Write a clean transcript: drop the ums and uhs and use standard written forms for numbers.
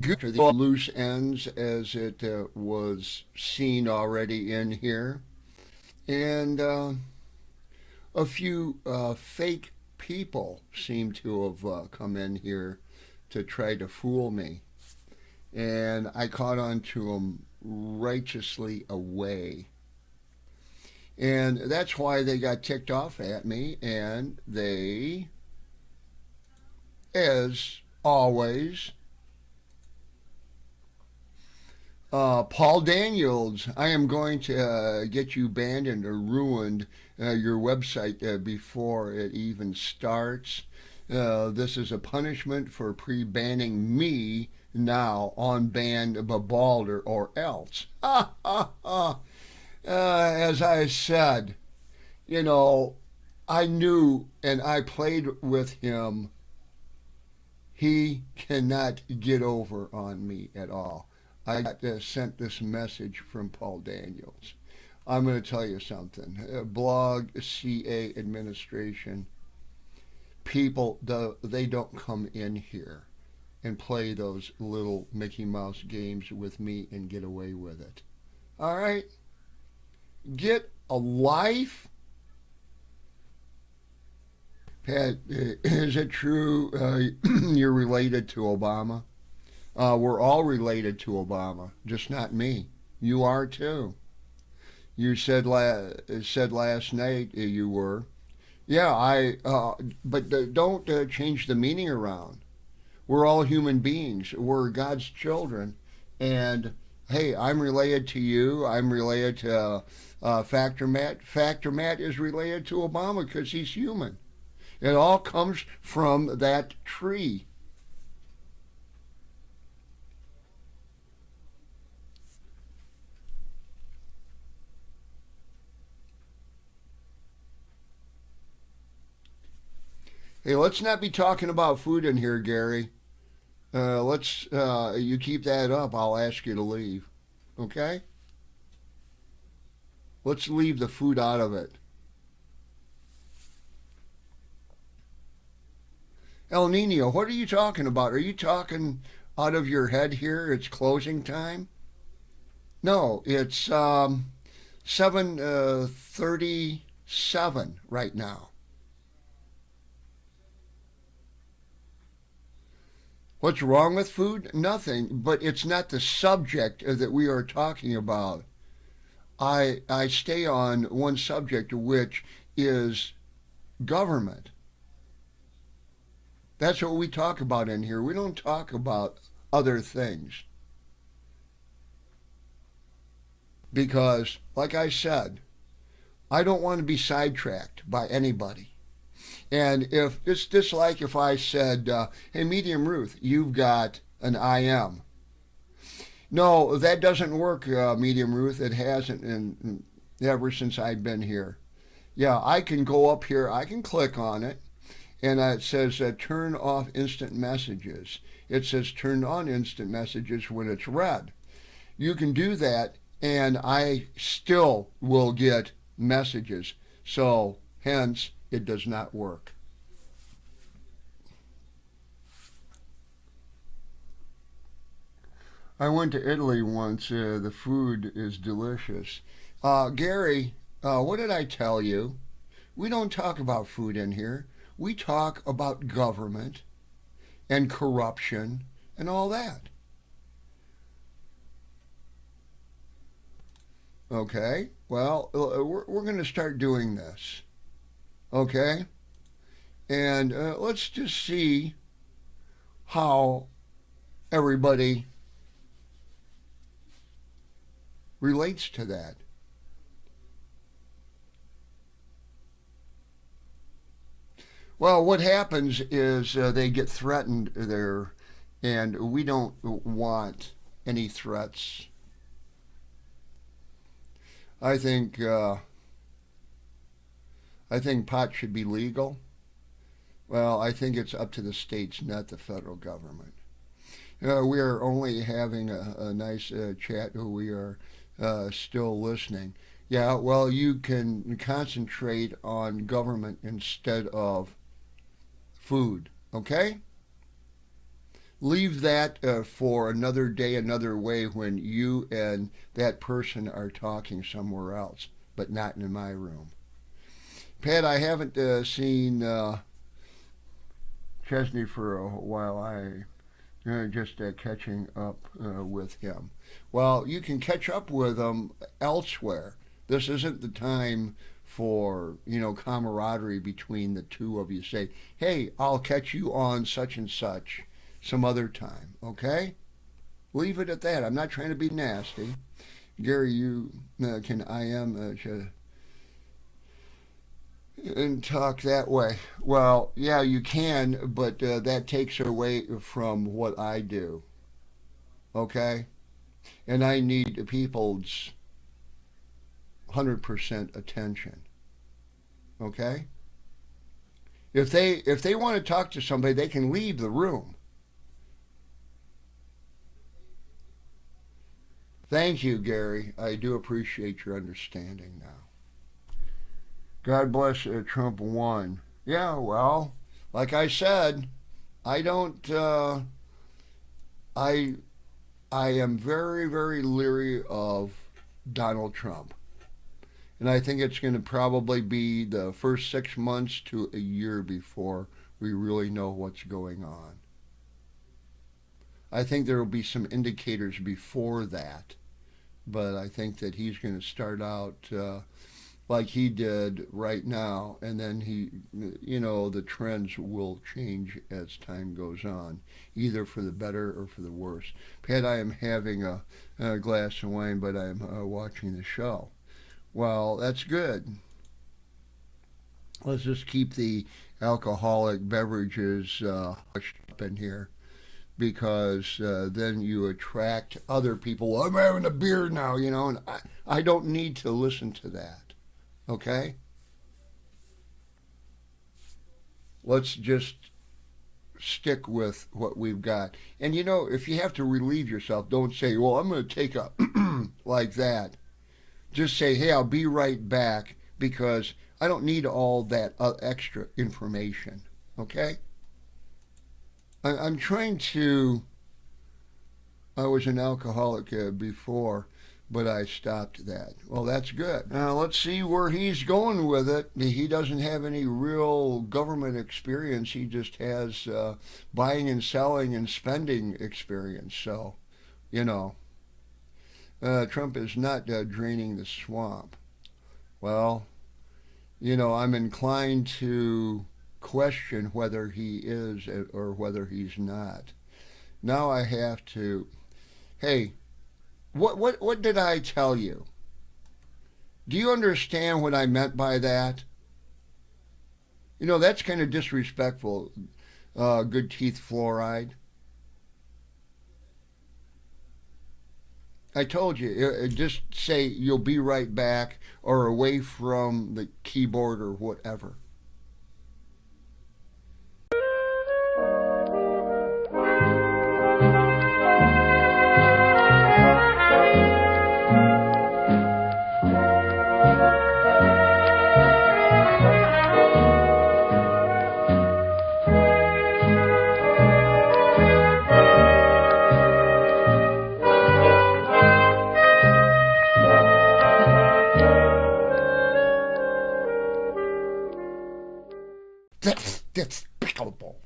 Good. The loose ends as it was seen already in here. And a few fake people seem to have come in here to try to fool me. And I caught on to them righteously away. And that's why they got ticked off at me. And they, as always, Paul Daniels, I am going to get you banned and ruined your website before it even starts. This is a punishment for pre-banning me now on banned Babalder or else. As I said, you know, I knew and I played with him. He cannot get over on me at all. I got sent this message from Paul Daniels. I'm going to tell you something. Blog CA administration, people, they don't come in here and play those little Mickey Mouse games with me and get away with it. All right? Get a life. Pat, is it true you're related to Obama? We're all related to Obama, just not me. You are too. You said last night you were. Yeah, but don't change the meaning around. We're all human beings. We're God's children, and hey, I'm related to you. I'm related to Factor Matt. Factor Matt is related to Obama because he's human. It all comes from that tree. Hey, let's not be talking about food in here, Gary. Let's you keep that up. I'll ask you to leave. Okay? Let's leave the food out of it. El Nino, what are you talking about? Are you talking out of your head here? It's closing time. No, it's 7:37 right now. What's wrong with food? Nothing, but it's not the subject that we are talking about. I stay on one subject, which is government. That's what we talk about in here. We don't talk about other things. Because, like I said, I don't want to be sidetracked by anybody. And if it's just like if I said, hey, Medium Ruth, you've got an IM. No, that doesn't work, Medium Ruth. It hasn't ever since I've been here. Yeah, I can go up here, I can click on it, and it says turn off instant messages. It says turn on instant messages when it's red. You can do that, and I still will get messages. So, hence, it does not work. I went to Italy once. The food is delicious. Gary, what did I tell you? We don't talk about food in here. We talk about government and corruption and all that. Okay? Well, we're going to start doing this. Okay? And let's just see how everybody relates to that. Well, what happens is they get threatened there, and we don't want any threats. I think I think pot should be legal. Well, I think it's up to the states, not the federal government. We are only having a nice chat. We are still listening. Yeah, well, you can concentrate on government instead of food. Okay? Leave that for another day, another way when you and that person are talking somewhere else, but not in my room. Pat, I haven't seen Chesney for a while. I just catching up with him. Well, you can catch up with him elsewhere. This isn't the time for camaraderie between the two of you. Say, hey, I'll catch you on such and such some other time. Okay, leave it at that. I'm not trying to be nasty. Gary, you can and talk that way. Well, yeah, you can, but that takes away from what I do. Okay, and I need people's 100% attention. Okay, if they want to talk to somebody, they can leave the room. Thank you, Gary. I do appreciate your understanding now. God bless Trump won. Yeah, well, like I said, I don't. I I am very very leery of Donald Trump, and I think it's going to probably be the first 6 months to a year before we really know what's going on. I think there will be some indicators before that, but I think that he's going to start out like he did right now, and then the trends will change as time goes on, either for the better or for the worse. Pat, I am having a glass of wine, but I'm watching the show. Well, that's good. Let's just keep the alcoholic beverages hushed up in here because then you attract other people. Well, I'm having a beer now, and I don't need to listen to that. Okay? Let's just stick with what we've got. And if you have to relieve yourself, don't say, well, I'm going to take a like that. Just say, hey, I'll be right back because I don't need all that extra information. Okay? I'm trying to. I was an alcoholic before, but I stopped that. Well, that's good. Now, let's see where he's going with it. He doesn't have any real government experience. He just has buying and selling and spending experience. So, Trump is not draining the swamp. Well, I'm inclined to question whether he is or whether he's not. Now I have to, hey, what did I tell you? Do you understand what I meant by that? That's kind of disrespectful. Good teeth fluoride. I told you, just say you'll be right back or away from the keyboard or whatever. That's despicable.